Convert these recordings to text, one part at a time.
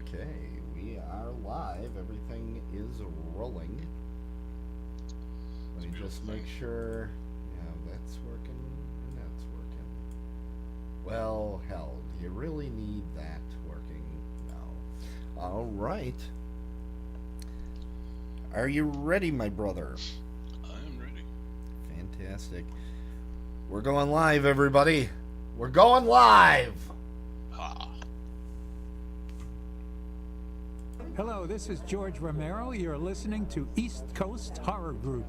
Okay, we are live. Everything is rolling. Let me just make sure. Yeah, that's working and that's working. Well, hell, do you really need that working? No. All right. Are you ready, my brother? I am ready. Fantastic. We're going live, everybody. We're going live. Ha. Hello, this is George Romero. You're listening to East Coast Horror Group.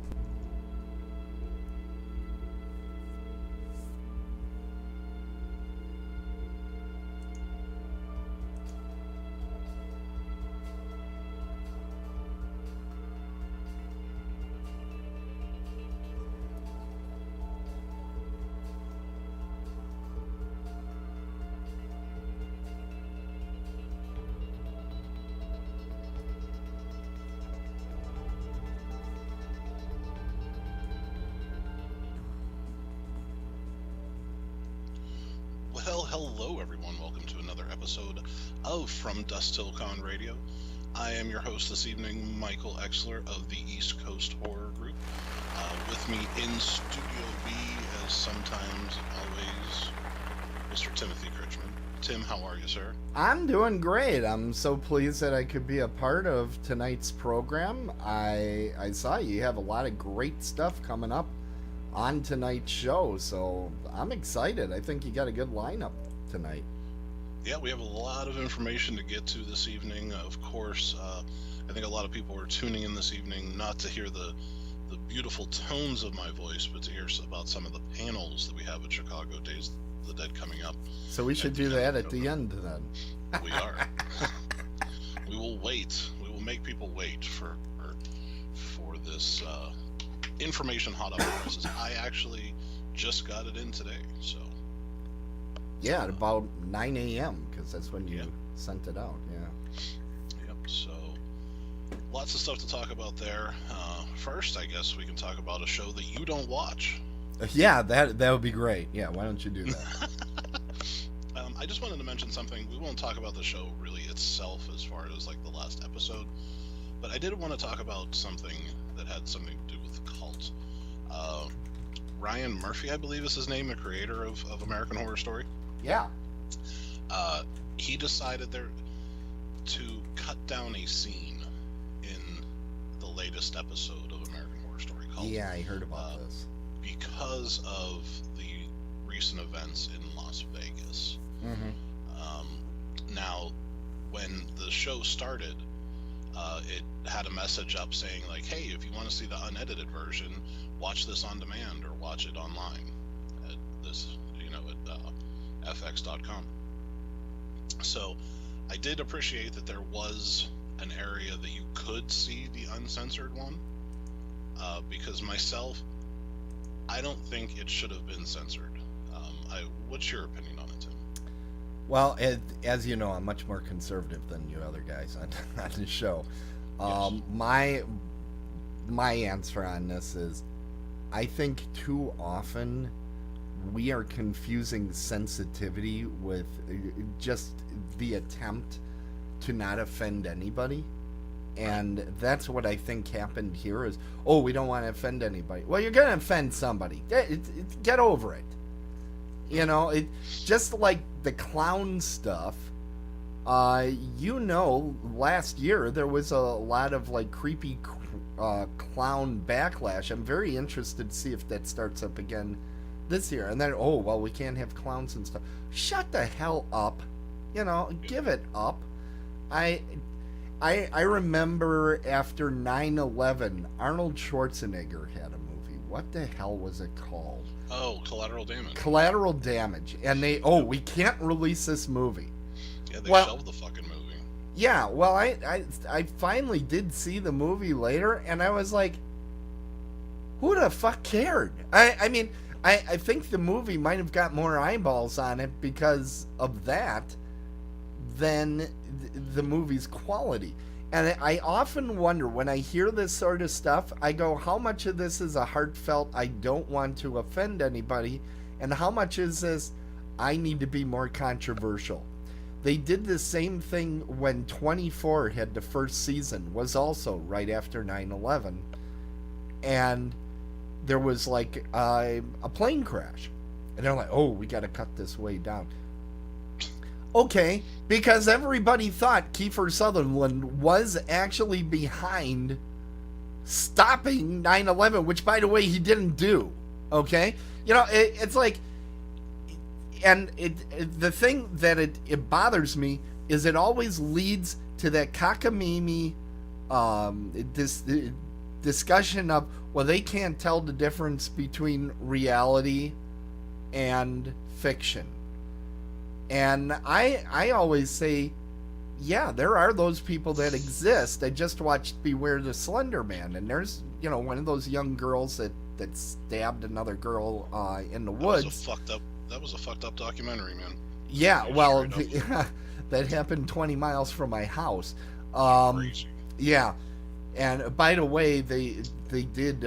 Well, hello everyone. Welcome to another episode of From Dusk Till Con Radio. I am your host this evening, Michael Exler of the East Coast Horror Group. With me in Studio B, as sometimes always, Mr. Timothy Critchman. Tim, how are you, sir? I'm doing great. I'm so pleased that I could be a part of tonight's program. I saw you have a lot of great stuff coming up on tonight's show, so I'm excited. I think you got a good lineup tonight. Yeah, we have a lot of information to get to this evening. Of course, I think a lot of people are tuning in this evening not to hear the beautiful tones of my voice, but to hear about some of the panels that we have at Chicago Days of the Dead coming up. So we should do that at the end then. We are. We will wait. We will make people wait for this information hot off the presses. I actually just got it in today, so. Yeah, at about 9 a.m., because that's when you sent it out, yeah. Yep, so lots of stuff to talk about there. First, I guess we can talk about a show that you don't watch. Yeah, that would be great. Yeah, why don't you do that? I just wanted to mention something. We won't talk about the show really itself as far as like the last episode, but I did want to talk about something that had something to do with the cult. Ryan Murphy, I believe is his name, the creator of American Horror Story. Yeah. He decided to cut down a scene in the latest episode of American Horror Story called. Yeah, I heard about this. Because of the recent events in Las Vegas. Mm-hmm. Now, when the show started, it had a message up saying like, "Hey, if you want to see the unedited version, watch this on demand or watch it online at this, at fx.com." So, I did appreciate that there was an area that you could see the uncensored one, because myself, I don't think it should have been censored. What's your opinion on it, Tim? Well, as you know, I'm much more conservative than you other guys on the show. Yes. My answer on this is, I think too often we are confusing sensitivity with just the attempt to not offend anybody. And that's what I think happened here is, oh, we don't want to offend anybody. Well, you're going to offend somebody. Get over it. It just like the clown stuff. Last year there was a lot of like creepy clown backlash. I'm very interested to see if that starts up again this year. And then, oh, well, we can't have clowns and stuff. Shut the hell up. Give it up. I remember after 9/11, Arnold Schwarzenegger had a movie. What the hell was it called? Oh, Collateral Damage. Collateral Damage. And we can't release this movie. Yeah, they shelved the fucking movie. Yeah, well, I finally did see the movie later, and I was like, who the fuck cared? I mean, I think the movie might have got more eyeballs on it because of that than the movie's quality. And I often wonder, when I hear this sort of stuff, I go, how much of this is a heartfelt, I don't want to offend anybody, and how much is this, I need to be more controversial? They did the same thing when 24 had the first season, was also right after 9/11, and there was like a plane crash, and they're like, "Oh, we got to cut this way down." Okay, because everybody thought Kiefer Sutherland was actually behind stopping 9/11, which, by the way, he didn't do. Okay, it's like, and the thing that it bothers me is it always leads to that cockamamie this discussion of, well, they can't tell the difference between reality and fiction. And I always say, yeah, there are those people that exist. I just watched Beware the Slender Man, and there's, one of those young girls that stabbed another girl in the woods. That was a fucked up documentary, man. Yeah, well, that happened 20 miles from my house. Crazy. Yeah, and by the way, they did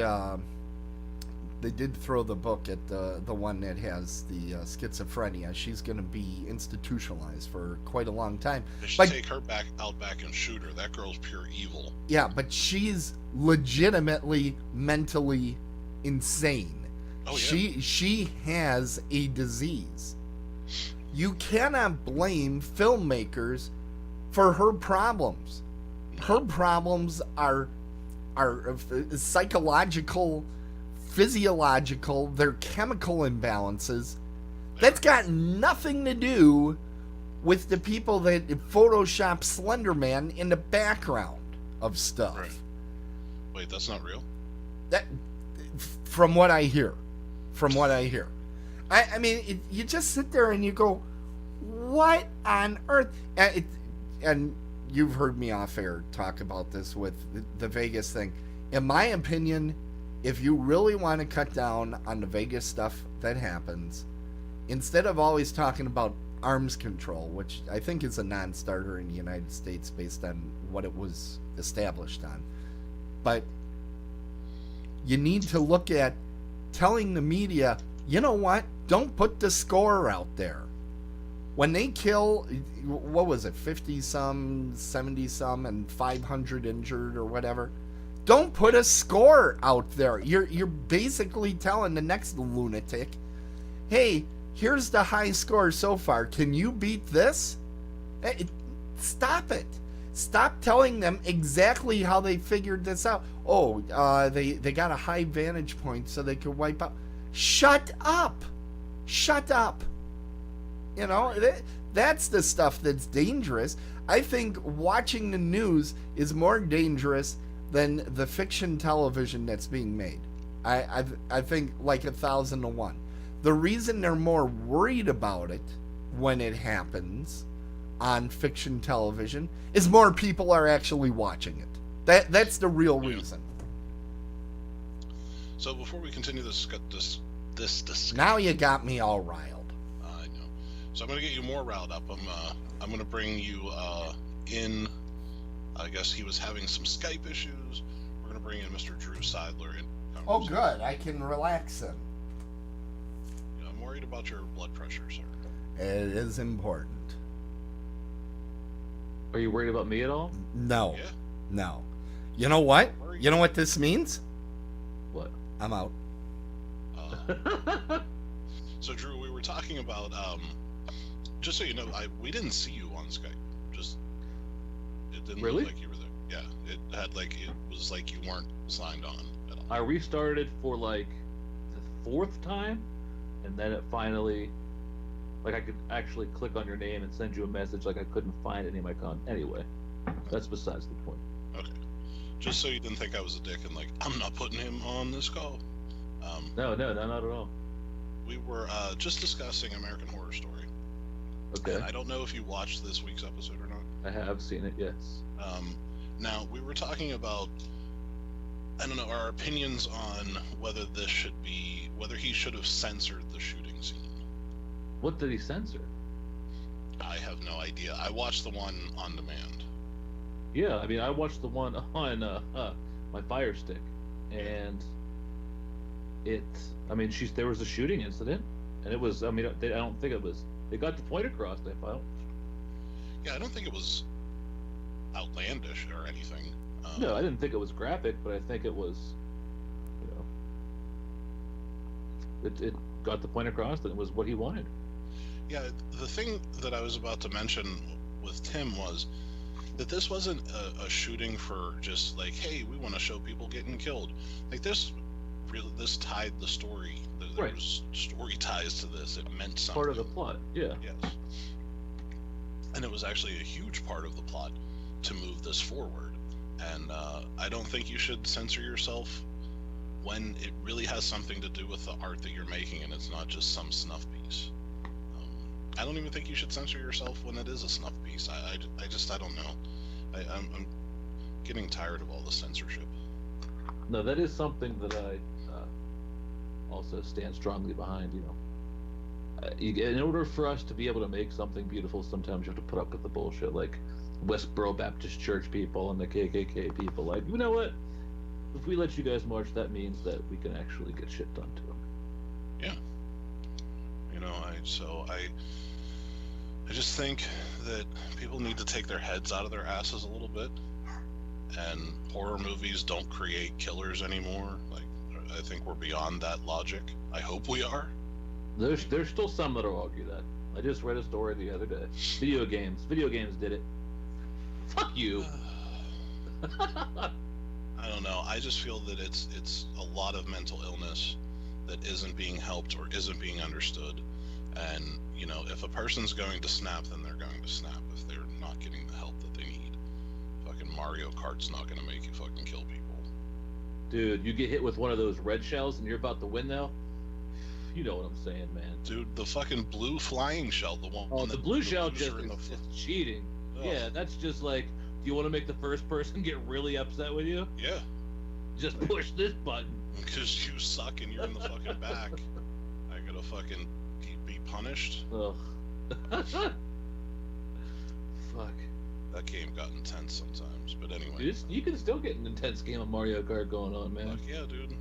throw the book at the one that has the schizophrenia. She's going to be institutionalized for quite a long time. They should take her out back and shoot her. That girl's pure evil. Yeah, but she's legitimately mentally insane. Oh, yeah. She has a disease. You cannot blame filmmakers for her problems. Her problems are psychological, physiological, they're chemical imbalances. That's got nothing to do with the people that Photoshop Slender Man in the background of stuff. Right. Wait, that's not real? That, from what I hear. I mean, you just sit there and you go, what on earth? And you've heard me off air talk about this with the Vegas thing. In my opinion, if you really want to cut down on the Vegas stuff that happens, instead of always talking about arms control, which I think is a non-starter in the United States based on what it was established on, but you need to look at telling the media, you know what, don't put the score out there. When they kill, what was it, 50-some, 70-some, and 500 injured or whatever, don't put a score out there. You're basically telling the next lunatic, hey, here's the high score so far. Can you beat this? Stop it. Stop telling them exactly how they figured this out. Oh, they got a high vantage point so they could wipe out. Shut up. Shut up. That's the stuff that's dangerous. I think watching the news is more dangerous than the fiction television that's being made. I think like 1,000 to 1. The reason they're more worried about it when it happens on fiction television is more people are actually watching it. That's the real reason. So before we continue this discussion, now you got me all riled. I know. So I'm going to get you more riled up. I'm going to bring you in. I guess he was having some Skype issues. We're going to bring in Mr. Drew Seidler in. Oh, good. I can relax him. Yeah, I'm worried about your blood pressure, sir. It is important. Are you worried about me at all? No. Yeah. No. You know what? You know what this means? What? I'm out. So, Drew, we were talking about, just so you know, we didn't see you on Skype. It didn't really? look like you were there. Yeah, it was like you weren't signed on at all. I restarted for like the 4th time, and then it finally, like, I could actually click on your name and send you a message. Like, I couldn't find any of my content. Anyway, that's besides the point. Okay. Just so you didn't think I was a dick and like, I'm not putting him on this call. No, not at all. We were just discussing American Horror Story. Okay. And I don't know if you watched this week's episode or not. I have seen it, yes. Now, we were talking about, I don't know, our opinions on whether he should have censored the shooting scene. What did he censor? I have no idea. I watched the one on demand. Yeah, I mean, I watched the one on my Fire Stick, and there was a shooting incident, and it was, I don't think it was, they got the point across, I felt. Yeah, I don't think it was outlandish or anything. No, I didn't think it was graphic, but I think it was, it got the point across that it was what he wanted. Yeah, the thing that I was about to mention with Tim was that this wasn't a shooting for just like, hey, we want to show people getting killed. Like this tied the story. There Right. was story ties to this. It meant something. Part of the plot, yeah. Yes. And it was actually a huge part of the plot to move this forward. And I don't think you should censor yourself when it really has something to do with the art that you're making and it's not just some snuff piece. I don't even think you should censor yourself when it is a snuff piece. I don't know. I'm getting tired of all the censorship. No, that is something that I also stand strongly behind. In order for us to be able to make something beautiful, sometimes you have to put up with the bullshit, like Westboro Baptist Church people and the KKK people. Like, you know what? If we let you guys march, that means that we can actually get shit done to them. Yeah. I just think that people need to take their heads out of their asses a little bit, and horror movies don't create killers anymore. Like, I think we're beyond that logic. I hope we are. There's still some that'll argue that. I just read a story the other day. Video games did it. Fuck you. I don't know. I just feel that it's a lot of mental illness that isn't being helped or isn't being understood. And, if a person's going to snap, then they're going to snap if they're not getting the help that they need. Fucking Mario Kart's not going to make you fucking kill people. Dude, you get hit with one of those red shells and you're about to win now? You know what I'm saying, man. Dude, the fucking blue flying shell, the one Oh, that the blue shell blues are just in the is cheating. Ugh. Yeah, that's just like, do you want to make the first person get really upset with you? Yeah, Just push this button. because you suck and you're in the fucking back. I gotta fucking be punished. Ugh. Fuck. That game got intense sometimes, but anyway. Dude, you can still get an intense game of Mario Kart going on, man. Fuck yeah, dude.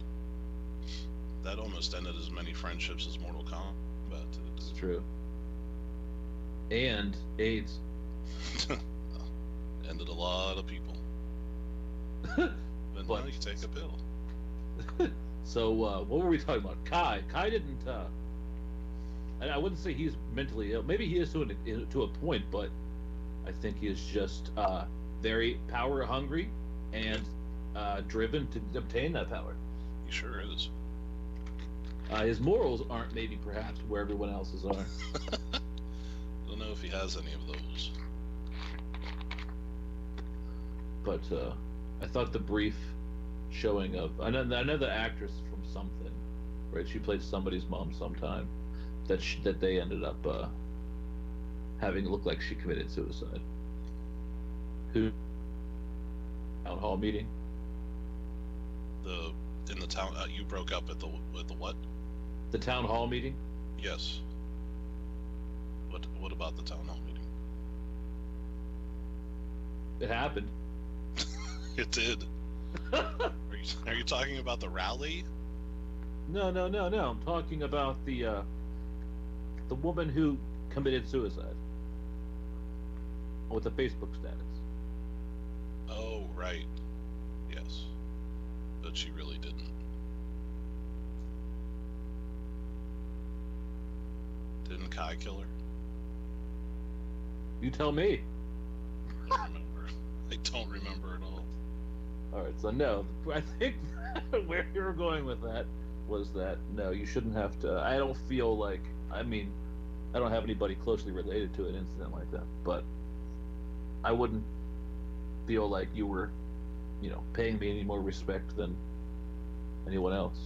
That almost ended as many friendships as Mortal Kombat did. It's true. And AIDS. Ended a lot of people. But now you take a pill. So, what were we talking about? Kai. Kai didn't, I wouldn't say he's mentally ill. Maybe he is to a point, but I think he is just, very power hungry and, driven to obtain that power. He sure is. His morals aren't maybe perhaps where everyone else's are. Don't know if he has any of those. But I thought the brief showing of I know the actress from something, right? She played somebody's mom sometime. That they ended up having it look like she committed suicide. Who? Town hall meeting. In the town, you broke up at the what? The town hall meeting. Yes. What about the town hall meeting? It happened. It did. Are you talking about the rally? No. I'm talking about the woman who committed suicide with a Facebook status. Oh, right. Yes. But she really didn't. Didn't Kai kill her? You tell me. I don't remember. I don't remember at all. All right, so no, I think where you were going with that was that no, you shouldn't have to. I don't feel like, I don't have anybody closely related to an incident like that, but I wouldn't feel like you were, paying me any more respect than anyone else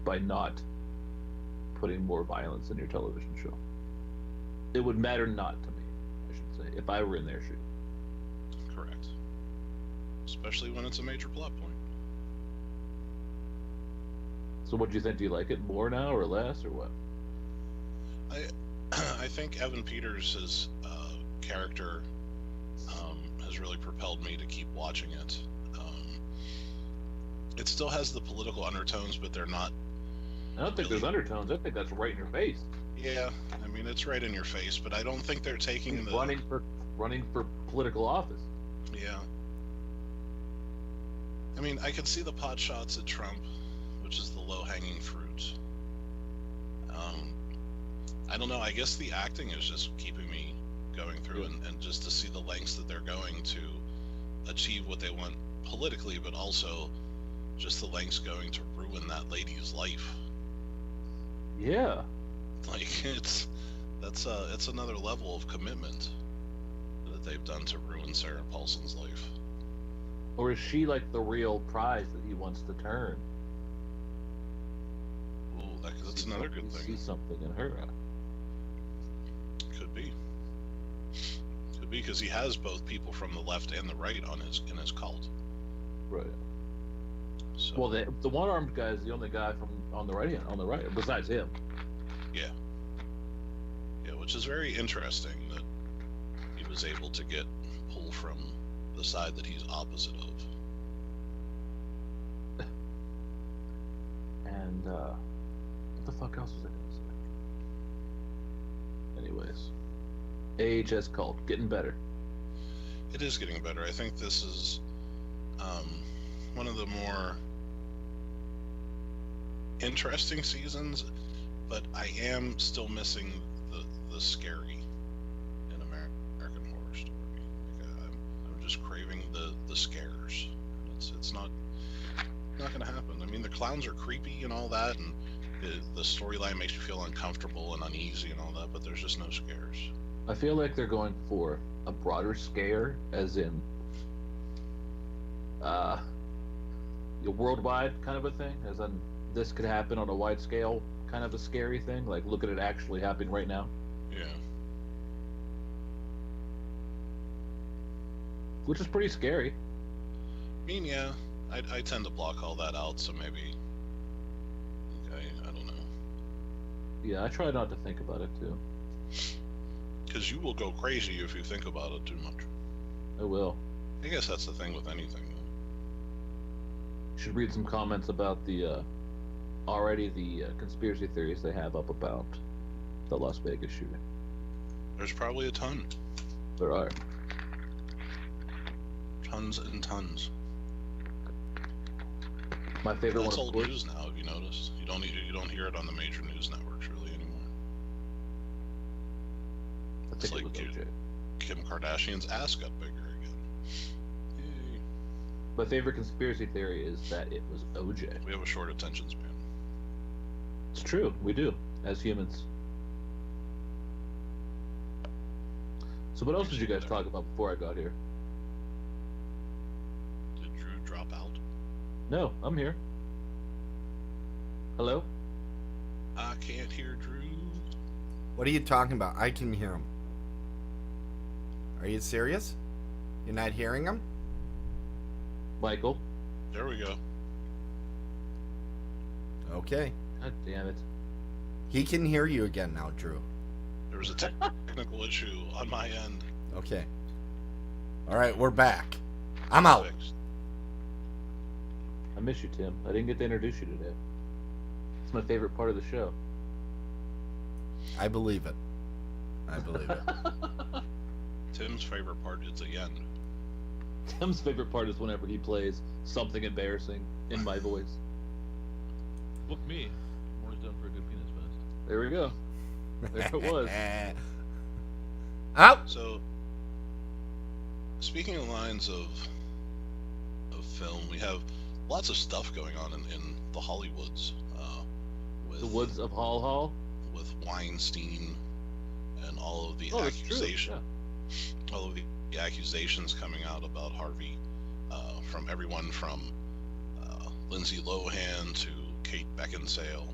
by not putting more violence in your television show. It would matter not to me, I should say, if I were in their shoes. Correct. Especially when it's a major plot point. So what do you think? Do you like it more now or less or what? I think Evan Peters' character has really propelled me to keep watching it. It still has the political undertones, but they're not. I don't think there's undertones. I think that's right in your face. Yeah, I mean it's right in your face, but I don't think they're taking He's the running for political office. Yeah. I mean, I could see the pot shots at Trump, which is the low-hanging fruit. I don't know. I guess the acting is just keeping me going through, and just to see the lengths that they're going to achieve what they want politically, but also just the lengths going to ruin that lady's life. Yeah. Like it's another level of commitment that they've done to ruin Sarah Paulson's life. Or is she like the real prize that he wants to turn? Ooh, that's another good thing. See something in her. Could be. Could be because he has both people from the left and the right in his cult. Right. So, Well, the one-armed guy is the only guy from on the right, besides him. yeah, which is very interesting that he was able to get pull from the side that he's opposite of. And what the fuck else was I gonna say? Anyways, AHS cult getting better. It is getting better. I think this is one of the more interesting seasons, but I am still missing the scary in American Horror Story. Like, I'm just craving the scares. It's not going to happen. I mean, the clowns are creepy and all that, and the storyline makes you feel uncomfortable and uneasy and all that, but there's just no scares. I feel like they're going for a broader scare, as in a worldwide kind of a thing, as in this could happen on a wide scale, kind of a scary thing. Like, look at it actually happening right now. Yeah. Which is pretty scary. I mean, yeah, I tend to block all that out, so maybe. Okay, I don't know. Yeah, I try not to think about it too. Because you will go crazy if you think about it too much. I will. I guess that's the thing with anything. You should read some comments about the conspiracy theories they have up about the Las Vegas shooting. There's probably a ton. There are. Tons and tons. My favorite That's one, old of course. news now. Have you noticed? You don't hear it on the major news networks really anymore. I It's think it like was OJ. Kim Kardashian's ass got bigger again. Yay. My favorite conspiracy theory is that it was OJ. We have a short attention span. It's true. We do, as humans. So what else did you guys talk about before I got here? Did Drew drop out? No, I'm here. Hello? I can't hear Drew. What are you talking about? I can hear him. Are you serious? You're not hearing him? Michael? There we go. Okay. God damn it. He can hear you again now, Drew. There was a technical issue on my end. Okay. All right, we're back. I'm out. Fixed. I miss you, Tim. I didn't get to introduce you today. It's my favorite part of the show. I believe it. I believe it. Tim's favorite part is the end. Tim's favorite part is whenever he plays something embarrassing in my voice. Book me. I'm always down for a good penis fest. There we go. There it was. Out. So, speaking of lines of film, we have lots of stuff going on in the Hollywoods. With The Woods of Hall Hall. with Weinstein and all of the Oh, that's true. accusations. Yeah. All of the accusations coming out about Harvey, from everyone from Lindsay Lohan to Kate Beckinsale.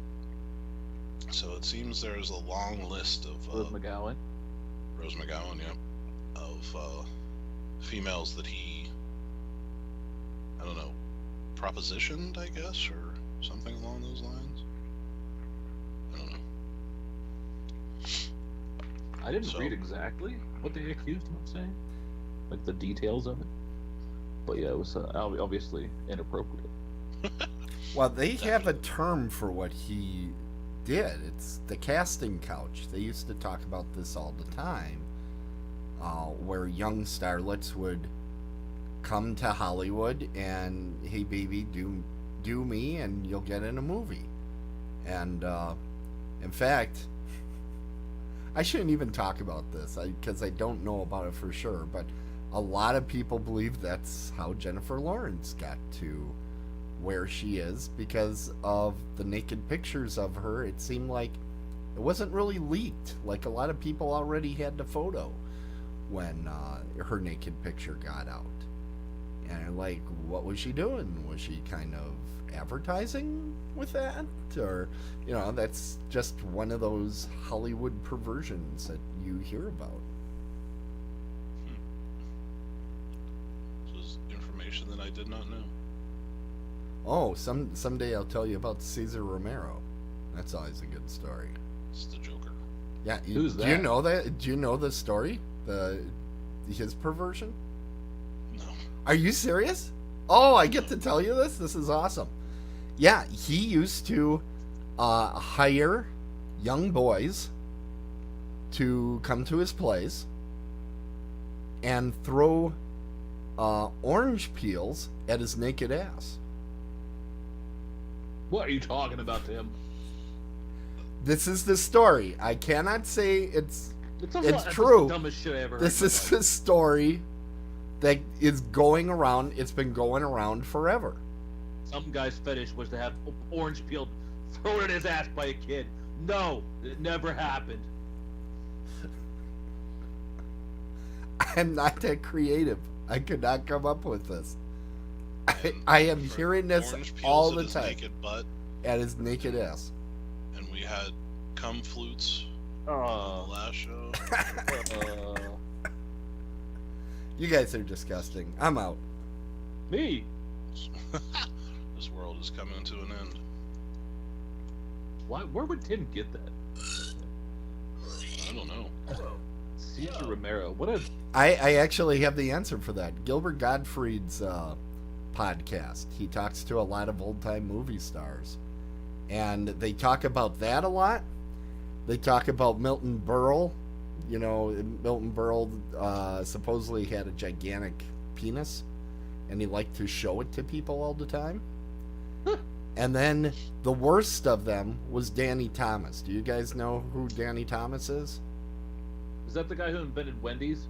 So it seems there's a long list of Rose McGowan. Rose McGowan, yeah, of females that he, I don't know, propositioned, I guess, or something along those lines. I don't know. I didn't So- read exactly what they accused him of saying, like the details of it. But yeah, it was obviously inappropriate. Well, they have a term for what he did. It's the casting couch. They used to talk about this all the time, where young starlets would come to Hollywood and, hey baby, do me and you'll get in a movie. And in fact, I shouldn't even talk about this because I don't know about it for sure, but a lot of people believe that's how Jennifer Lawrence got to where she is because of the naked pictures of her. It seemed like it wasn't really leaked. Like a lot of people already had the photo when her naked picture got out. And like, what was she doing? Was she kind of advertising with that? Or, that's just one of those Hollywood perversions that you hear about. This was information that I did not know. Oh, someday I'll tell you about Cesar Romero. That's always a good story. It's the Joker. Yeah, Who's do you that? know that? Do you know the story? His perversion? No. Are you serious? Oh, I get to tell you this? This is awesome. Yeah, he used to hire young boys to come to his place and throw orange peels at his naked ass. What are you talking about, Tim? This is the story. I cannot say it's That's true. the dumbest shit I ever heard. This is the story that is going around. It's been going around forever. Some guy's fetish was to have orange peel thrown at his ass by a kid. No, it never happened. I'm not that creative. I could not come up with this. I am hearing this Orange peels all at the his time naked butt, at his naked ass. and we had cum flutes on Oh, the last show. You guys are disgusting. I'm out. me? This world is coming to an end. Why? Where would Tim get that? I don't know. Cesar Romero. What a I actually have the answer for that. Gilbert Gottfried's podcast. He talks to a lot of old-time movie stars. And they talk about that a lot. They talk about Milton Berle. Milton Berle supposedly had a gigantic penis. And he liked to show it to people all the time. And then the worst of them was Danny Thomas. Do you guys know who Danny Thomas is? Is that the guy who invented Wendy's?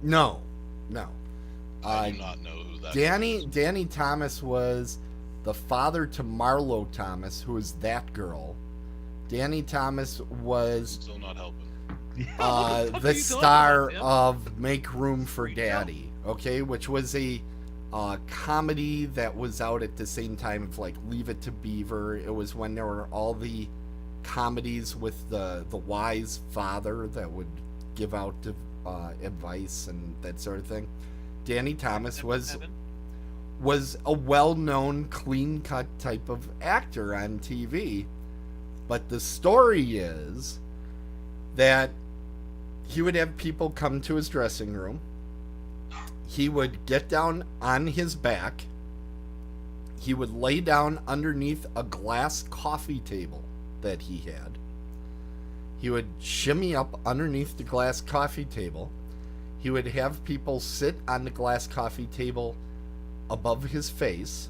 No. I do not know who that is. Danny Thomas was the father to Marlo Thomas, who is that girl. Danny Thomas was Still not helping. the star of Make Room for Daddy, okay, which was a comedy that was out at the same time of like Leave It to Beaver. It was when there were all the comedies with the wise father that would give out advice and that sort of thing. Danny Thomas was a well-known, clean-cut type of actor on TV, but the story is that he would have people come to his dressing room. He would get down on his back. He would lay down underneath a glass coffee table that he had. He would shimmy up underneath the glass coffee table. He would have people sit on the glass coffee table above his face,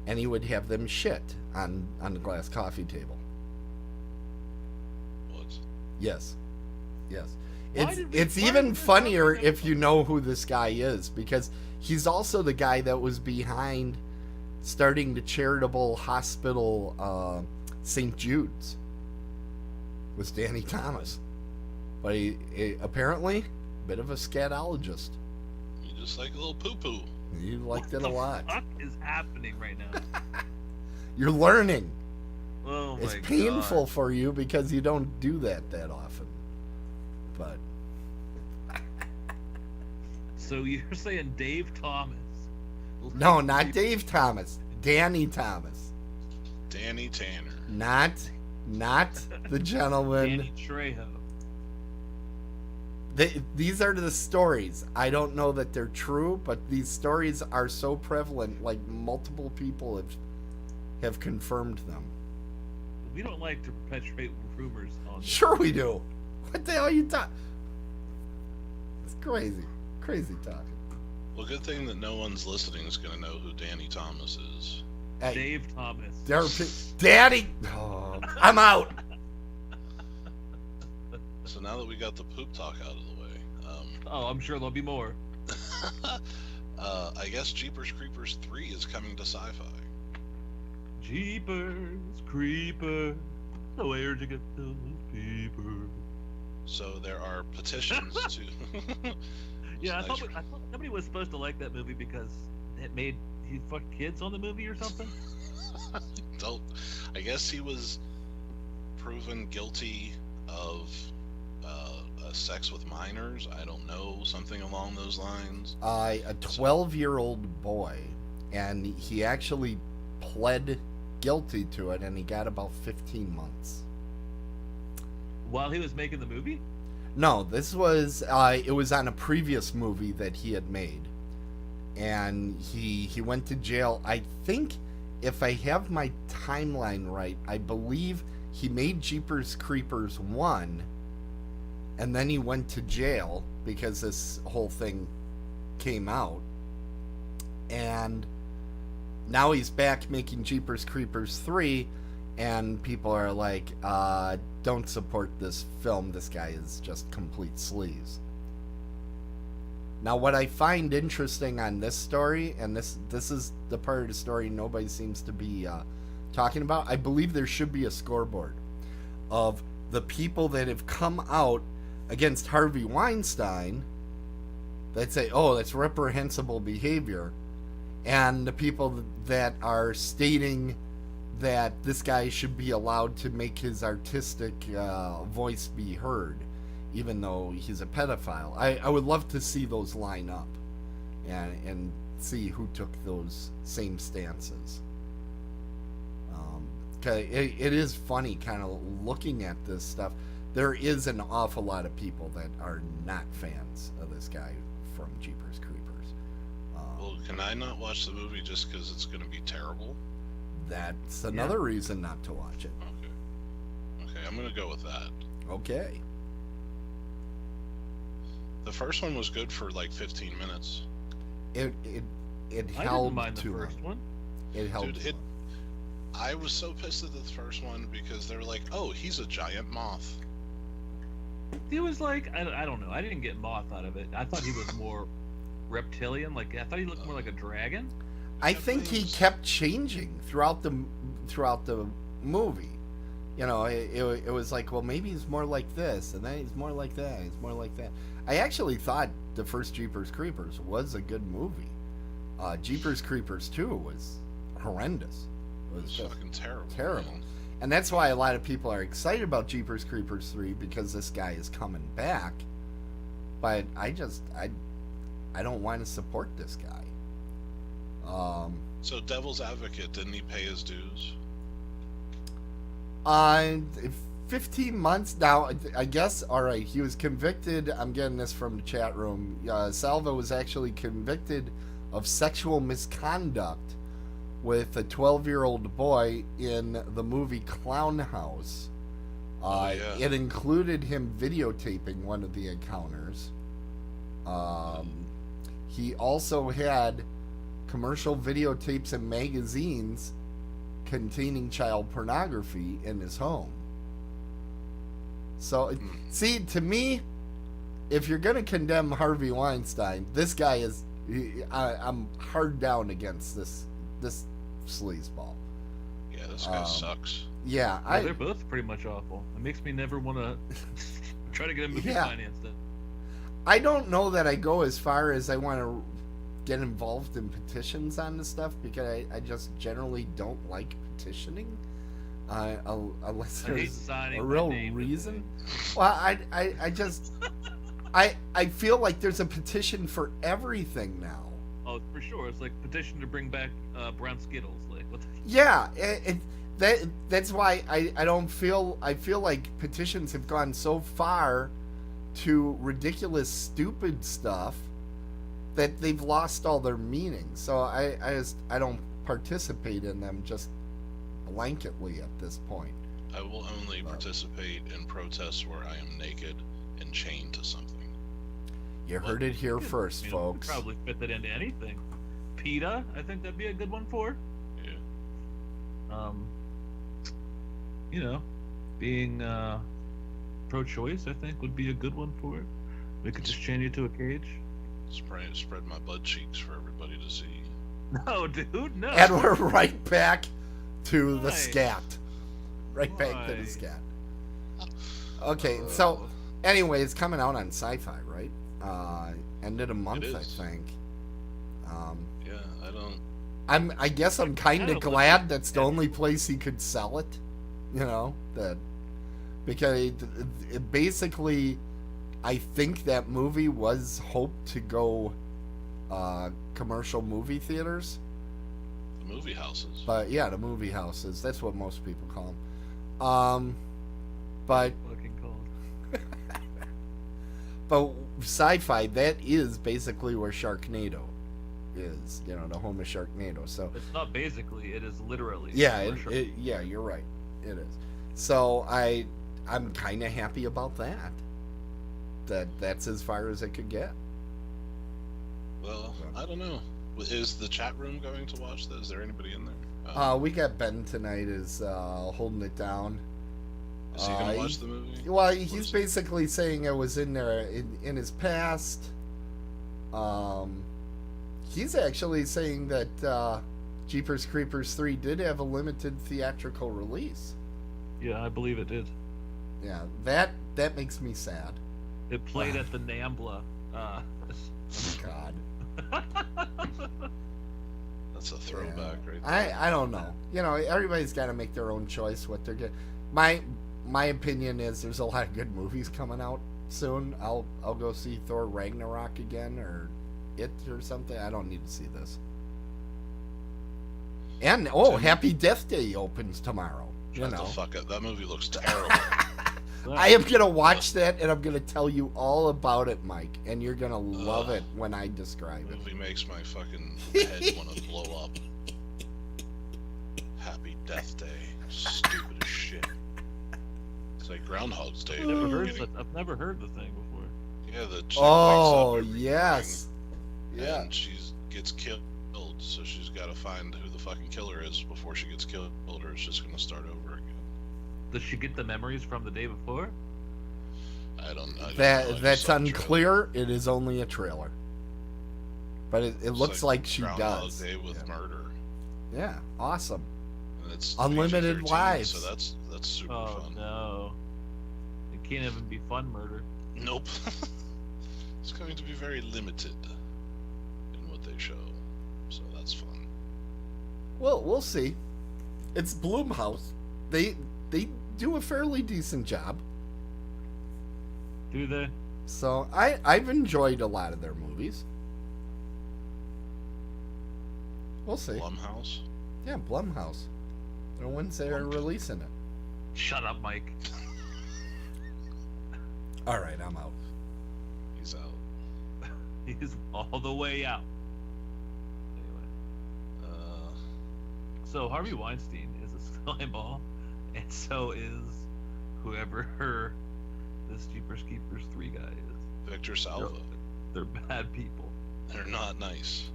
and he would have them shit on the glass coffee table. What? Yes. Why did we- It's why even did we funnier talk about if you know who this guy is, because he's also the guy that was behind starting the charitable hospital St. Jude's. Was Danny Thomas. But he apparently a bit of a scatologist. You just like a little poo-poo. You liked it a lot. What is happening right now? You're learning. Oh my It's painful God. for you because you don't do that often. But So you're saying Dave Thomas? no, not Dave Thomas. Danny Thomas. Danny Tanner. Not the gentleman. Danny Trejo. These are the stories. I don't know that they're true, but these stories are so prevalent. Like multiple people have confirmed them. We don't like to perpetuate rumors on. Sure we do. What the hell are you talking? It's crazy. Crazy talking. Well, good thing that no one's listening is going to know who Danny Thomas is. Hey, Dave Thomas. Daddy! Oh, I'm out! So now that we got the poop talk out of the way, Oh, I'm sure there'll be more. I guess Jeepers Creepers 3 is coming to sci-fi. Jeepers Creepers, where'd you get those peepers? So there are petitions to. Yeah, I Nice. thought nobody was supposed to like that movie because it made he fucked kids on the movie or something. Don't. I guess he was proven guilty of sex with minors. I don't know, something along those lines. A 12-year-old boy, and he actually pled guilty to it, and he got about 15 months. While he was making the movie? No, this was it was on a previous movie that he had made, and he went to jail. I think, if I have my timeline right, I believe he made Jeepers Creepers 1, and then he went to jail because this whole thing came out, and now he's back making Jeepers Creepers 3, and people are like, don't support this film, this guy is just complete sleaze. Now, what I find interesting on this story, and this is the part of the story nobody seems to be talking about, I believe there should be a scoreboard of the people that have come out against Harvey Weinstein that say, oh, that's reprehensible behavior, and the people that are stating that this guy should be allowed to make his artistic voice be heard, even though he's a pedophile. I would love to see those line up and see who took those same stances. 'Cause it is funny kind of looking at this stuff. There is an awful lot of people that are not fans of this guy from Jeepers Creepers. Well, can I not watch the movie just because it's going to be terrible? That's another reason not to watch it. Okay, I'm going to go with that. Okay. The first one was good for like 15 minutes. It I held didn't mind the too first long. one. It held Dude, too long. I was so pissed at the first one because they're like, oh, he's a giant moth. He was like, I don't know. I didn't get moth out of it. I thought he was more reptilian. Like I thought he looked more like a dragon. I think he kept changing throughout the movie. You know, it was like, well, maybe he's more like this, and then he's more like that, he's more like that. I actually thought the first Jeepers Creepers was a good movie. Jeepers Creepers 2 was horrendous. It was just fucking terrible. terrible. Man. And that's why a lot of people are excited about Jeepers Creepers 3, because this guy is coming back. But I don't want to support this guy. So Devil's Advocate, didn't he pay his dues? 15 months now, I guess. All right, he was convicted. I'm getting this from the chat room. Salva was actually convicted of sexual misconduct with a 12-year-old boy in the movie Clown House. Yeah. It included him videotaping one of the encounters. He also had commercial videotapes and magazines containing child pornography in his home. So, see, to me, if you're going to condemn Harvey Weinstein, this guy is... I'm hard down against this sleazeball. Yeah, this guy sucks. Yeah, Well, they're both pretty much awful. It makes me never want to try to get a movie financed. I don't know that I go as far as I want to get involved in petitions on this stuff, because I just generally don't like petitioning, unless I hate there's signing a my real name to reason. things. Well, I just I feel like there's a petition for everything now. Oh, for sure. It's like petition to bring back brown Skittles. Like what? Yeah, that's why I don't feel... I feel like petitions have gone so far to ridiculous, stupid stuff that they've lost all their meaning. So I don't participate in them just blanketly at this point. I will only participate in protests where I am naked and chained to something. You heard it here first, You folks. could probably fit that into anything. PETA, I think that'd be a good one for. Yeah. Being pro-choice, I think would be a good one for it. We could just chain you to a cage. Spread my butt cheeks for everybody to see. No, dude, no. And we're right back to the Why? scat. Right back to Why? the scat. Okay, so anyways, coming out on Sci-Fi, right? End of the month, I is. think. Yeah, I guess I'm kind I of don't glad that's the only place he could sell it. Because basically, I think that movie was hoped to go commercial movie theaters. the movie houses. But yeah, the movie houses. That's what most people call them. But Fucking cold. but Sci-Fi, that is basically where Sharknado is. The home of Sharknado. So It's not basically, it is literally. yeah, commercial. yeah, you're right. It is. So I'm kind of happy about that. That's as far as it could get. Well, I don't know. Is the chat room going to watch this? Is there anybody in there? We got Ben tonight is holding it down. Is he going to watch the movie? Well, What he's is it? basically saying I was in there in his past. He's actually saying that Jeepers Creepers 3 did have a limited theatrical release. Yeah, I believe it did. Yeah, that makes me sad. It played at the NAMBLA. Oh, God. That's a throwback right there. I don't know. Everybody's got to make their own choice what they're getting. My opinion is there's a lot of good movies coming out soon. I'll go see Thor Ragnarok again or It or something. I don't need to see this. And Happy Death Day opens tomorrow. Shut the fuck up. That movie looks terrible. I am gonna watch that and I'm gonna tell you all about it, Mike, and you're gonna love it when I describe The it. movie makes my fucking head want to blow up. Happy Death Day. Stupid as shit. It's like Groundhog's Day. I've never heard the thing before. Yeah, the chick Oh wakes up every yes, morning yeah. and she gets killed, so she's got to find who the fucking killer is before she gets killed, or it's just gonna start over again. Does she get the memories from the day before? I don't know. I That's just saw the trailer. unclear. It is only a trailer, but it It's looks like she Groundhog does. Day with Yeah. murder. Yeah, awesome. And it's Unlimited PG-13, lives. So that's super Oh fun. no. It can't even be fun murder. Nope. It's going to be very limited in what they show, so that's fun. Well, we'll see. It's Blumhouse. They do a fairly decent job. Do they? So I've enjoyed a lot of their movies. We'll see. Blumhouse. Yeah, Blumhouse. They're the ones that are Blumhouse. releasing it. Shut up, Mike. All right, I'm out. He's out. He's all the way out. Anyway. So Harvey Weinstein is a sky ball, and so is whoever this Jeepers Keepers 3 guy is. Victor Salva. They're bad people. They're not nice.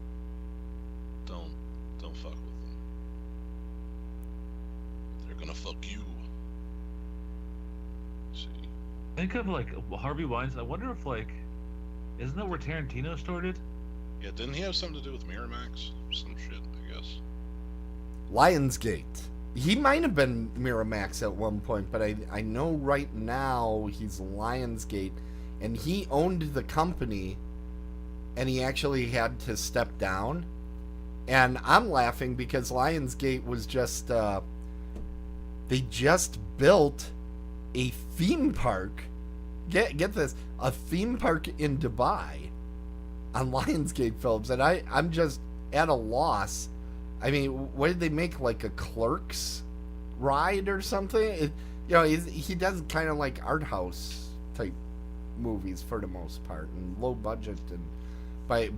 Don't fuck with them. They're gonna fuck you. See. Think of like Harvey Weinstein. I wonder if isn't that where Tarantino started? Yeah, didn't he have something to do with Miramax? Some shit, I guess. Lionsgate. He might have been Miramax at one point, but I know right now he's Lionsgate, and he owned the company, and he actually had to step down. And I'm laughing because Lionsgate was just they just built a theme park. Get this, a theme park in Dubai on Lionsgate Films, and I'm just at a loss. I mean, what did they make, like a Clerks ride or something? He does kind of like art house type movies for the most part, and low budget, and but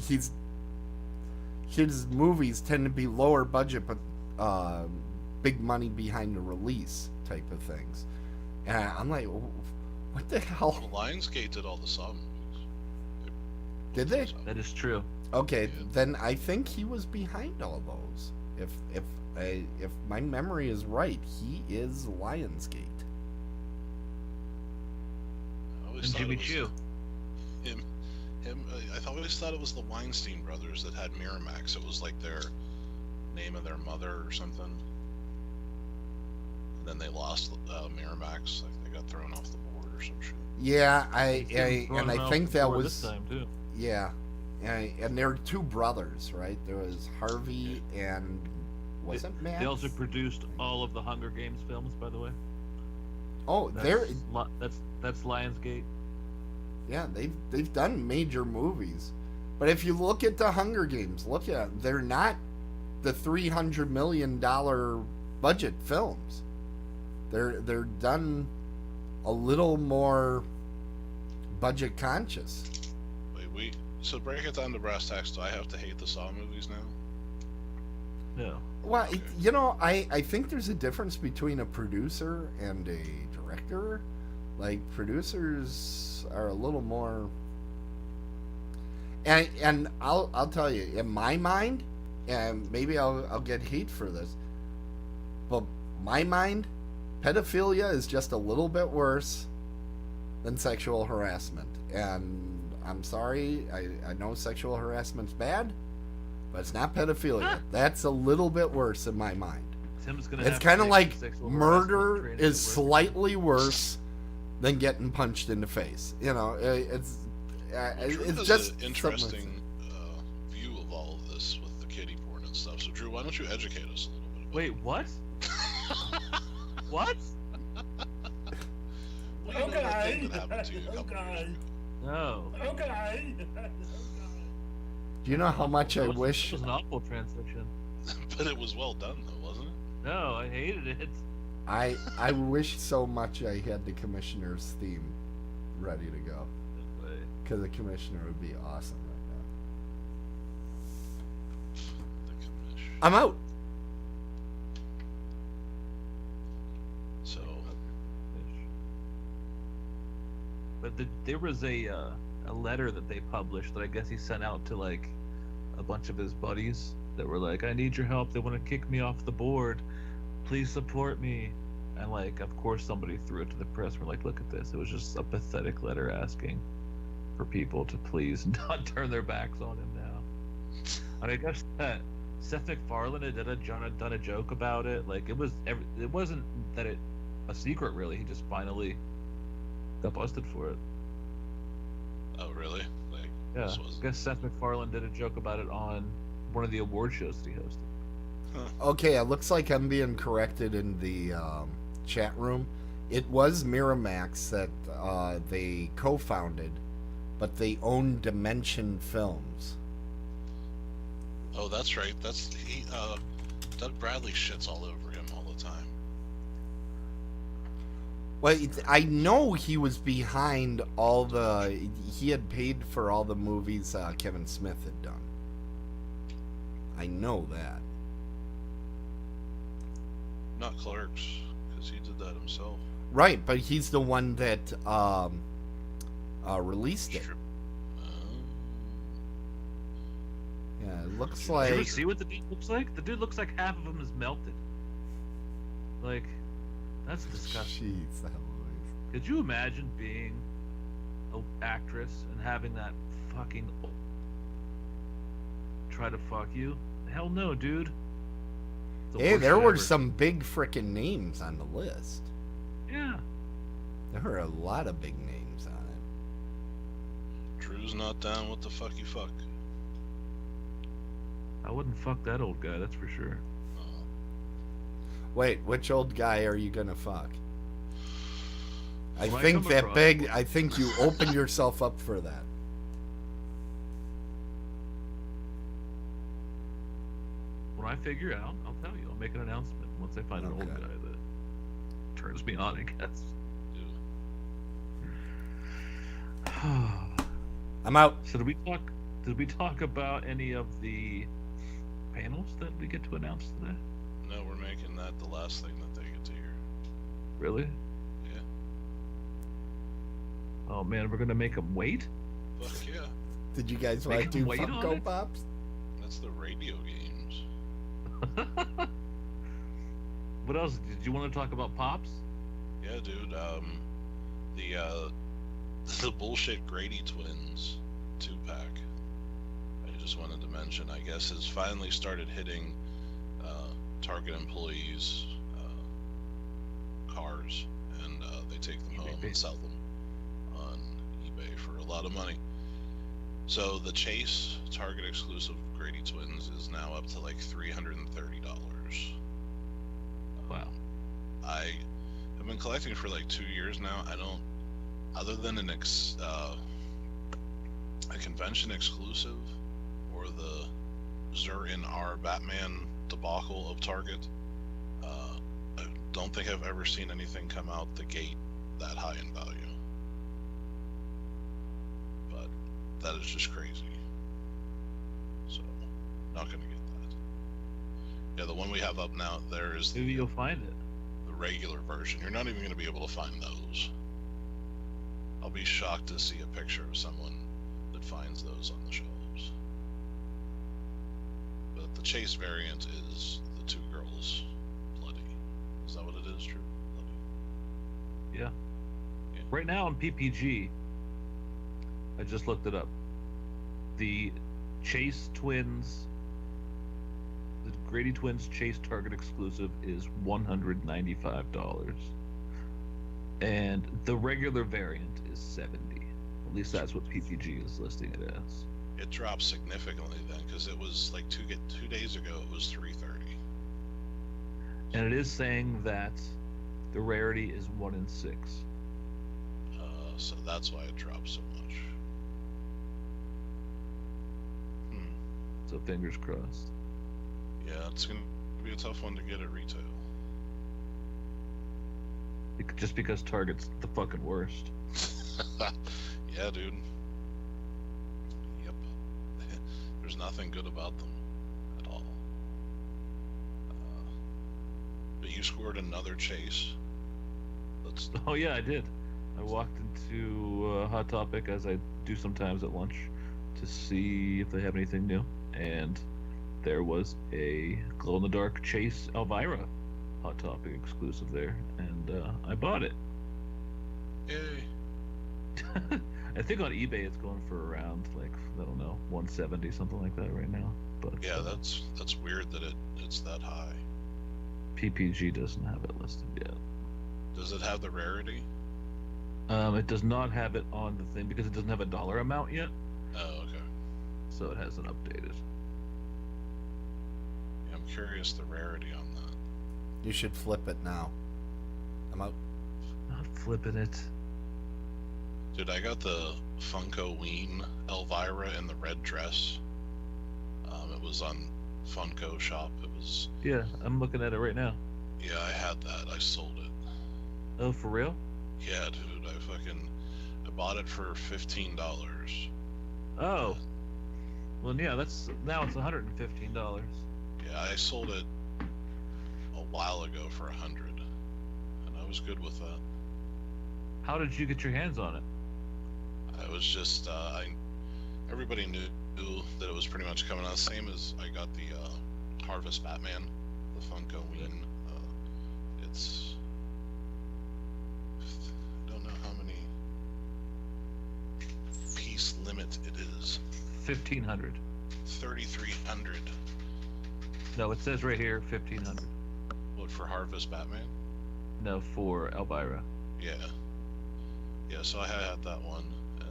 his movies tend to be lower budget, but big money behind the release type of things. And I'm like, what the hell? Well, Lionsgate did all the Saw movies. Did they? That is true. Okay, Yeah. then I think he was behind all those. If my memory is right, he is Lionsgate. I always And thought Jimmy it was Choo. Him. I always thought it was the Weinstein brothers that had Miramax. It was like their name of their mother or something. And then they lost Miramax. Like they got thrown off the board or some shit. Yeah, He's getting thrown and I out think that before was this time too. yeah, and there were two brothers, right? There was Harvey and wasn't Matt? They also produced all of the Hunger Games films, by the way. Oh, they're That's Lionsgate. yeah, they've done major movies, but if you look at the Hunger Games, they're not the $300 million budget films. They're done a little more budget conscious. Wait, so break it down to brass tacks. Do I have to hate the Saw movies now? No. Well, I think there's a difference between a producer and a director. Like, producers are a little more... And I'll tell you, in my mind, and maybe I'll get hate for this, but my mind, pedophilia is just a little bit worse than sexual harassment. And I'm sorry, I know sexual harassment's bad, but it's not pedophilia. That's a little bit worse in my mind. Tim's gonna It's have to kind of take like sexual murder harassment training is at work. slightly worse than getting punched in the face. You know, Drew it's has just an something- interesting view of all of this with the kiddie porn and stuff. So, Drew, why don't you educate us a little bit about Wait, what? What? What do you know that thing that happened to you a couple years ago? No. Do you know how much I That wish? was an awful transition. But it was well done, though, wasn't it? No, I hated it. I wish so much I had the commissioner's theme ready to go, Anyway, because the commissioner would be awesome right The commish. now. I'm out. So, but there was a letter that they published that I guess he sent out to like a bunch of his buddies that were like, I need your help. They want to kick me off the board. Please support me. And like, of course, somebody threw it to the press. We're like, look at this. It was just a pathetic letter asking for people to please not turn their backs on him now. And I guess that Seth MacFarlane had done a joke about it. Like it wasn't that it a secret really. He just finally got busted for it. oh, really? Like, Yeah, this was I guess Seth MacFarlane did a joke about it on one of the award shows that he hosted. Okay, it looks like I'm being corrected in the chat room. It was Miramax that they co-founded, but they own Dimension Films. Oh, that's right. Doug Bradley shits all over him all the time. Well, I know he was behind all the... He had paid for all the movies Kevin Smith had done. I know that. Not Clerks, because he did that himself. Right, but he's the one that released it. Strip- Yeah, it looks Did you like... see what the dude looks like? The dude looks like half of him is melted. Like, that's disgusting. Jeez, that was... Could you imagine being an actress and having that fucking try to fuck you? Hell no, dude. The Hey, worst there shit were ever. some big frickin' names on the list. Yeah. There were a lot of big names on it. Drew's not down with the fucky fuck. I wouldn't fuck that old guy, that's for sure. Wait, which old guy are you gonna fuck? I When I think come that across- big. I think you open yourself up for that. When I figure out, I'll tell you. I'll make an announcement once I find an old Okay. guy that turns me on, I guess. I'm out. So did we talk about any of the panels that we get to announce today? No, we're making that the last thing that they get to hear. Really? Yeah. Oh man, we're gonna make them wait? Fuck yeah. Did you guys Make want to 'em do wait on Funko it? Pops? That's the radio games. What else? Did you want to talk about Pops? Yeah, dude. The bullshit Grady Twins 2-pack. I just wanted to mention, I guess, has finally started hitting Target employees' cars, and they take them home and sell them on eBay for a lot of money. So the Chase Target exclusive Grady Twins is now up to like $330. Wow. I have been collecting for like 2 years now. I don't, other than a convention exclusive or the Zur in R Batman debacle of Target, I don't think I've ever seen anything come out the gate that high in value. But that is just crazy. So, not gonna get that. Yeah, the one we have up now, there is Maybe you'll find it. the regular version. You're not even going to be able to find those. I'll be shocked to see a picture of someone that finds those on the shelves. But the Chase variant is the two girls bloody. Is that what it is, Drew? Bloody. Yeah. Yeah. Right now on PPG, I just looked it up. The Chase Twins, the Grady Twins Chase Target exclusive is $195, and the regular variant is $70. At least that's what PPG is listing it as. It dropped significantly then, because it was like 2 days ago. It was $330. And it is saying that the rarity is 1 in 6. So that's why it dropped so much. So fingers crossed. Yeah, it's gonna be a tough one to get at retail. Just because Target's the fucking worst. Yeah, dude. Yep. There's nothing good about them at all. But you scored another Chase. That's Oh yeah, I did. I walked into Hot Topic, as I do sometimes at lunch, to see if they have anything new, and there was a glow-in-the-dark Chase Elvira Hot Topic exclusive there, and I bought it. yay. I think on eBay it's going for around, like, I don't know, 170, something like that right now. But Yeah, that's weird that it's that high. PPG doesn't have it listed yet. Does it have the rarity? It does not have it on the thing because it doesn't have a dollar amount yet, Oh, okay. so it hasn't updated. Yeah, I'm curious the rarity on that. You should flip it now. I'm out. Not flipping it. Dude, I got the Funko Ween Elvira in the red dress. It was on Funko Shop. It was, Yeah, I'm looking at it right now. yeah, I had that. I sold it. Oh, for real? Yeah, dude, I bought it for $15. Oh. Well, yeah, now it's $115. Yeah, I sold it a while ago for $100, and I was good with that. How did you get your hands on it? I was just, everybody knew that it was pretty much coming out. Same as I got the Harvest Batman, the Funko Ween. It's, I don't know how many piece limit it is. 1,500. 3,300. No, it says right here 1,500. What, for Harvest Batman? No, for Elvira. Yeah. Yeah, so I had that one, and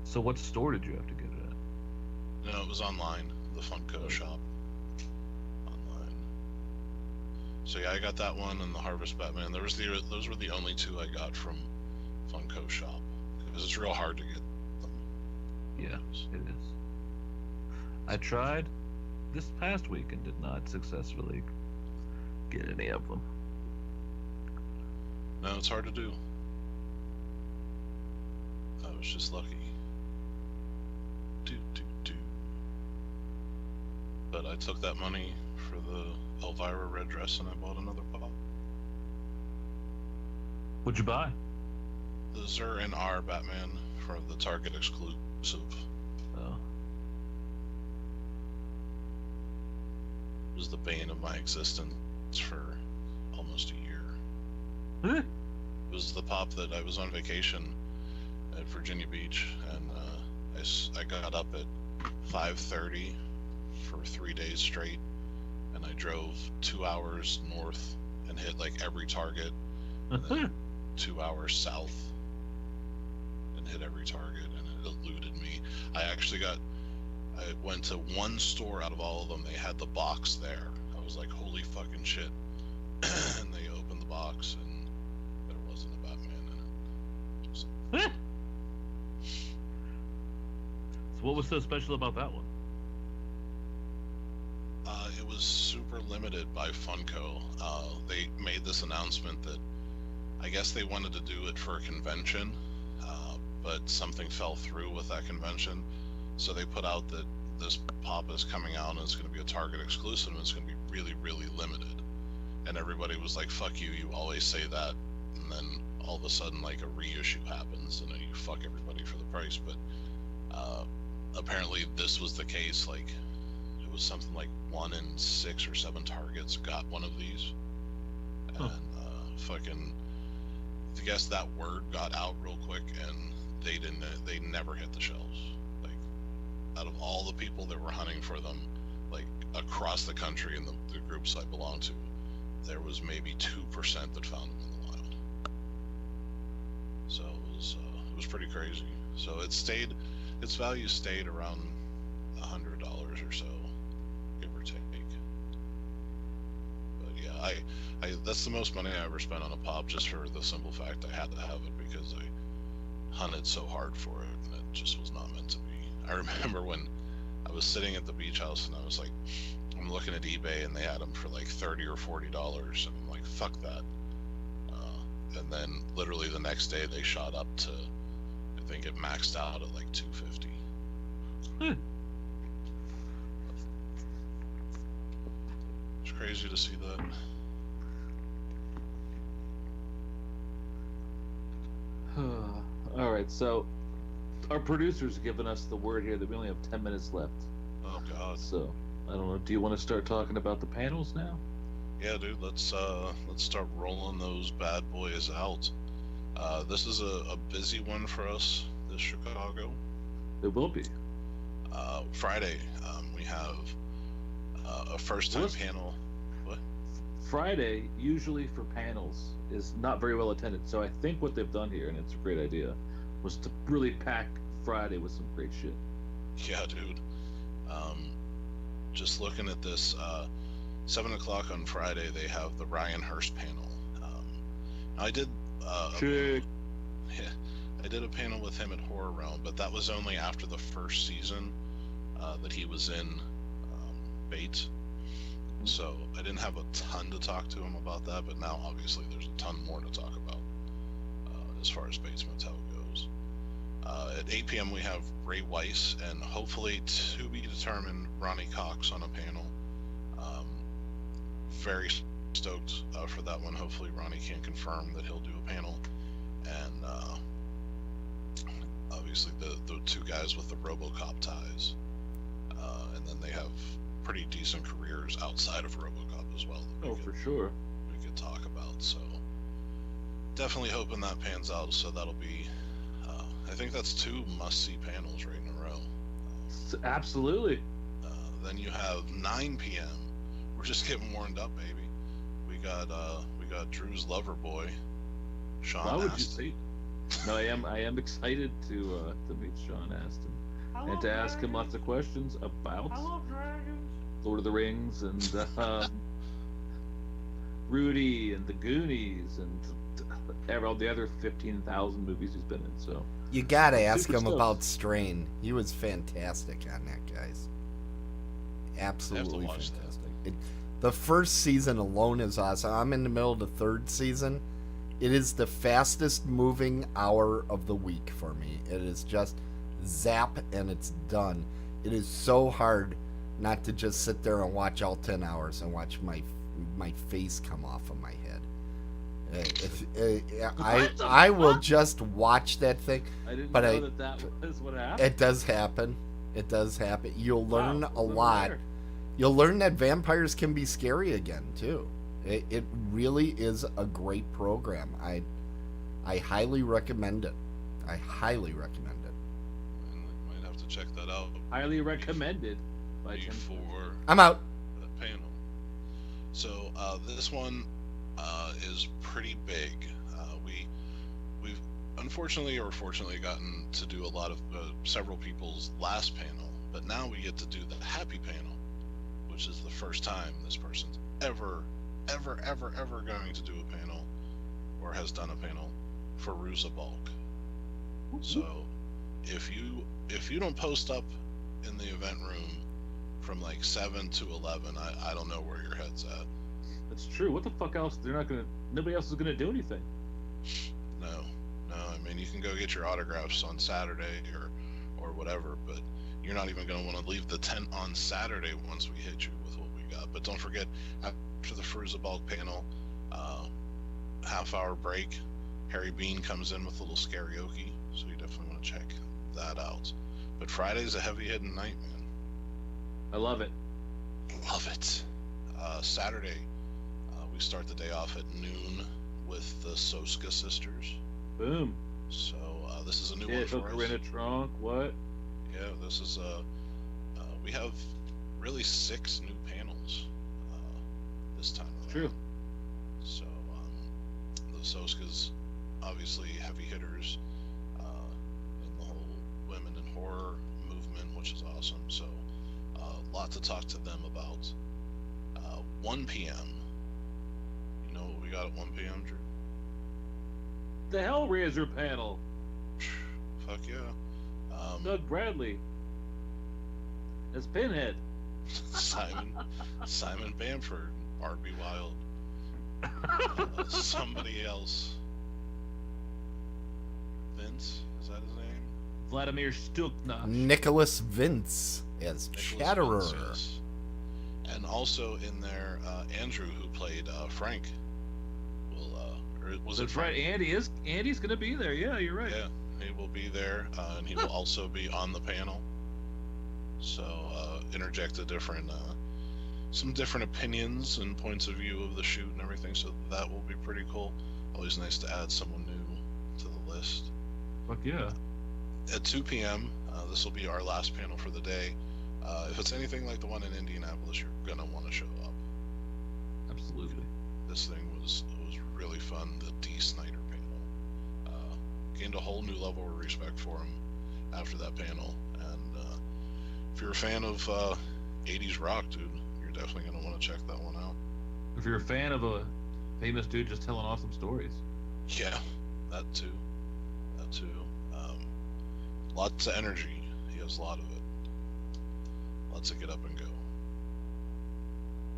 So what store did you have to get it at? no, it was online, the Funko Shop. Online. So yeah, I got that one and the Harvest Batman. Those were the only two I got from Funko Shop, because it's real hard to get them. Yeah, it is. I tried this past week and did not successfully get any of them. No, it's hard to do. I was just lucky. But I took that money for the Elvira red dress, and I bought another pop. What'd you buy? The Zur and R Batman from the Target exclusive. Oh. It was the bane of my existence for almost a year. Huh? It was the pop that I was on vacation at Virginia Beach, and I got up at 5:30 for 3 days straight, and I drove 2 hours north and hit like every target, and then 2 hours south and hit every target, and it eluded me. I went to one store out of all of them. They had the box there. I was like, holy fucking shit. And they opened the box, and there wasn't a Batman in it. So, So what was so special about that one? it was super limited by Funko. They made this announcement that I guess they wanted to do it for a convention, but something fell through with that convention. So they put out that this pop is coming out and it's going to be a Target exclusive and it's going to be really, really limited. And everybody was like, fuck you, you always say that. And then all of a sudden, like, a reissue happens and you fuck everybody for the price. But apparently this was the case. Like, it was something like 1 in 6 or 7 Targets got one of these. And fucking, I guess that word got out real quick and they never hit the shelves. Like, out of all the people that were hunting for them, like across the country in the groups I belong to, there was maybe 2% that found them in the wild. So it was pretty crazy. So its value stayed around $100 or so, give or take. But yeah, I that's the most money I ever spent on a pop, just for the simple fact I had to have it because I hunted so hard for it and it just was not meant to be. I remember when I was sitting at the beach house and I was like, I'm looking at eBay and they had them for like $30 or $40, and I'm like, fuck that. And then literally the next day they shot up to, I think it maxed out at like $250. It's crazy to see that. All right, so our producer's given us the word here that we only have 10 minutes left. Oh god. So I don't know. Do you want to start talking about the panels now? Yeah, dude. Let's start rolling those bad boys out. This is a busy one for us this Chicago. It will be. Friday, we have a first-time panel. What? Friday, usually for panels, is not very well attended. So I think what they've done here, and it's a great idea, was to really pack Friday with some great shit. Yeah, dude. Just looking at this, 7 o'clock on Friday, they have the Ryan Hurst panel. I did I did a panel with him at Horror Realm, but that was only after the first season that he was in Bates. So I didn't have a ton to talk to him about that, but now obviously there's a ton more to talk about as far as Bates Motel goes. At 8 p.m. we have Ray Weiss and hopefully to be determined Ronnie Cox on a panel. Very stoked for that one. Hopefully Ronnie can confirm that he'll do a panel. And obviously the 2 guys with the RoboCop ties. And then they have pretty decent careers outside of RoboCop as well. For sure. We could talk about. So definitely hoping that pans out. So that'll be, I think that's 2 must-see panels right in a row. Absolutely. Then you have 9 p.m. We're just getting warmed up, baby. We got Drew's lover boy, Sean. Why would Astin. you say? No, I am excited to meet Sean Astin and to ask him lots of questions about Lord of the Rings and Rudy and the Goonies and all the other 15,000 movies he's been in. So You gotta ask Super him stoked. about Strain. He was fantastic on that, guys. Absolutely watch that. fantastic. The first season alone is awesome. I'm in the middle of the 3rd season. It is the fastest moving hour of the week for me. It is just zap and it's done. It is so hard not to just sit there and watch all 10 hours and watch my face come off of my head. I will just watch that thing. I didn't but know that was what happened. It does happen. It does happen. You'll learn Wow, a wasn't lot. aware. You'll learn that vampires can be scary again too. It really is a great program. I highly recommend it. I highly recommend it. Might have to check that out Highly recommended by Tim. before I'm out. the panel. So this one is pretty big. We've unfortunately or fortunately gotten to do a lot of several people's last panel, but now we get to do the happy panel, which is the first time this person's ever going to do a panel or has done a panel for Rusa Bulk. So if you don't post up in the event room from like 7 to 11, I don't know where your head's at. That's true. What the fuck else? Nobody else is gonna do anything. No. I mean, you can go get your autographs on Saturday or whatever, but you're not even going to want to leave the tent on Saturday once we hit you with what we got. But don't forget, after the Fruza Bulk panel, half-hour break, Harry Bean comes in with a little karaoke, so you definitely want to check that out. But Friday's a heavy-hitting night, man. I love it. Love it. Saturday, we start the day off at noon with the Soska sisters. Boom. So this is a new Yeah, one for hook her in us. a trunk. What? Yeah, this is we have really 6 new panels this time around. True. So the Soskas, obviously heavy hitters in the whole women in horror movement, which is awesome. So a lot to talk to them about. 1 p.m. You know what we got at 1 p.m., Drew? The Hellraiser panel. Fuck yeah. Doug Bradley as Pinhead. Simon Bamford, Barbie Wild, somebody else. Vince, is that his name? Vladimir Stukna. Nicholas Vince as Nicholas Chatterer. Vince, yes. And also in there, Andrew, who played Frank. Or was it That's Frank? right. Andy's gonna be there. Yeah, you're right. Yeah, he will be there, and he will also be on the panel. So interject some different opinions and points of view of the shoot and everything. So that will be pretty cool. Always nice to add someone new to the list. Fuck yeah. At 2 p.m., this will be our last panel for the day. If it's anything like the one in Indianapolis, you're gonna want to show up. Absolutely. This thing was really fun. The D. Snyder panel gained a whole new level of respect for him after that panel. And if you're a fan of 80s rock, dude, you're definitely gonna want to check that one out. If you're a fan of a famous dude just telling awesome stories. Yeah, that too. Lots of energy. He has a lot of it. Lots of get up and go.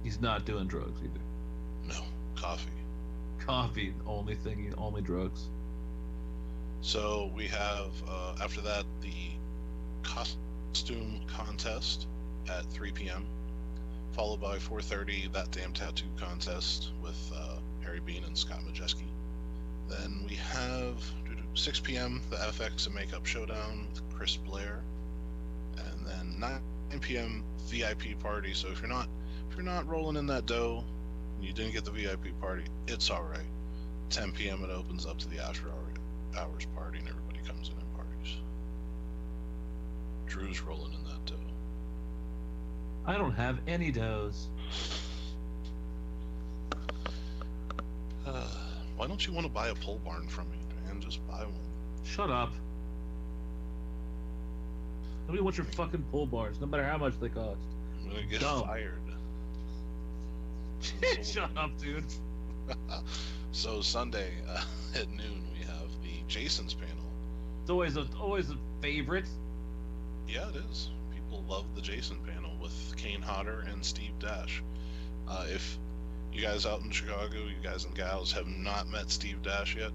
He's not doing drugs either. No, coffee. Coffee, only drugs. So we have, after that, the costume contest at 3 p.m., followed by 4:30, that damn tattoo contest with Harry Bean and Scott Majeski. Then we have 6 p.m., the FX and Makeup Showdown with Chris Blair. And then 9 p.m., VIP party. So if you're not rolling in that dough, and you didn't get the VIP party, it's all right. 10 p.m. it opens up to the after hours party, and everybody comes in and parties. Drew's rolling in that dough. I don't have any doughs. Why don't you want to buy a pole barn from me, man? Just buy one. Shut up. Nobody wants your fucking pole bars, no matter how much they cost. I'm gonna get Dumb. fired. Shut up, dude. So Sunday at noon we have the Jason's panel. It's always a favorite. Yeah, it is. People love the Jason panel with Kane Hodder and Steve Dash. If you guys out in Chicago, you guys and gals have not met Steve Dash yet,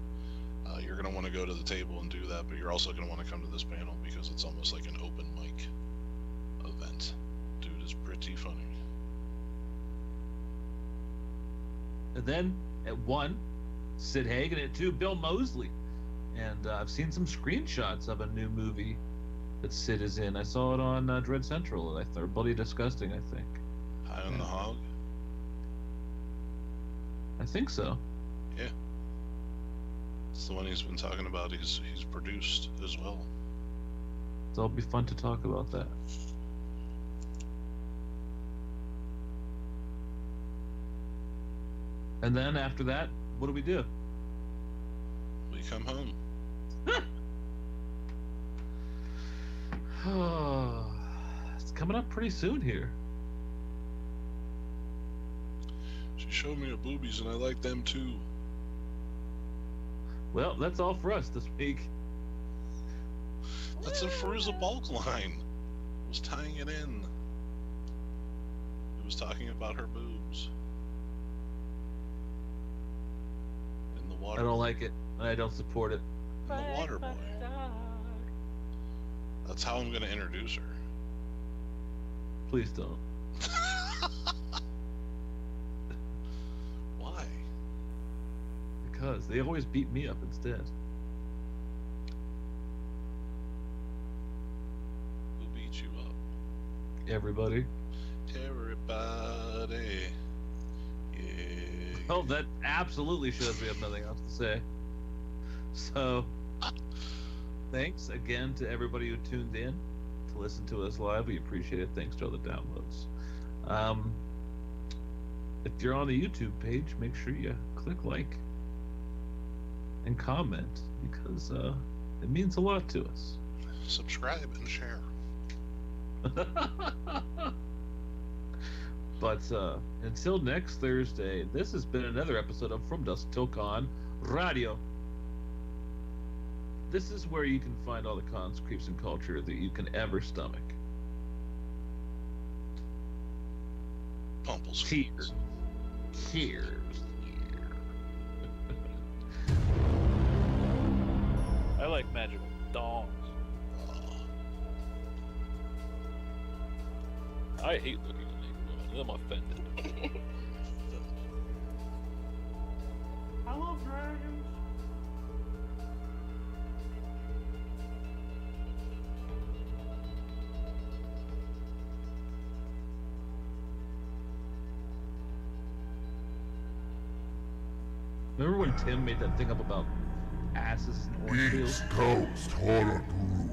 you're going to want to go to the table and do that, but you're also going to want to come to this panel because it's almost like an open mic event. Dude is pretty funny. And then at 1, Sid Haig, at 2, Bill Moseley. And I've seen some screenshots of a new movie that Sid is in. I saw it on Dread Central, or Bloody Disgusting, I think. High on the Hog. I think so. Yeah. It's the one he's been talking about. He's produced as well. So it'll be fun to talk about that. And then after that, what do we do? We come home. It's coming up pretty soon here. She showed me her boobies, and I like them too. Well, that's all for us this week. That's a Feruza Bulk line. It was tying it in. It was talking about her boobs. And the water. I don't like it. I don't support it. And the water boy. That's how I'm going to introduce her. Please don't. Why? Because they always beat me up instead. Who beat you up? Everybody. Everybody. Yeah. Well, that absolutely shows we have nothing else to say. So, thanks again to everybody who tuned in to listen to us live. We appreciate it. Thanks to all the downloads. If you're on the YouTube page, make sure you click like and comment, because it means a lot to us. Subscribe and share. But until next Thursday, this has been another episode of From Dusk Till Con Radio. This is where you can find all the cons, creeps, and culture that you can ever stomach. Pumples. Cheers. Cheers. I like magical dongs. I hate looking at naked women. I'm offended. I love dragons. Remember when Tim made that thing up about asses and orange peels? East Coast Horror Brew.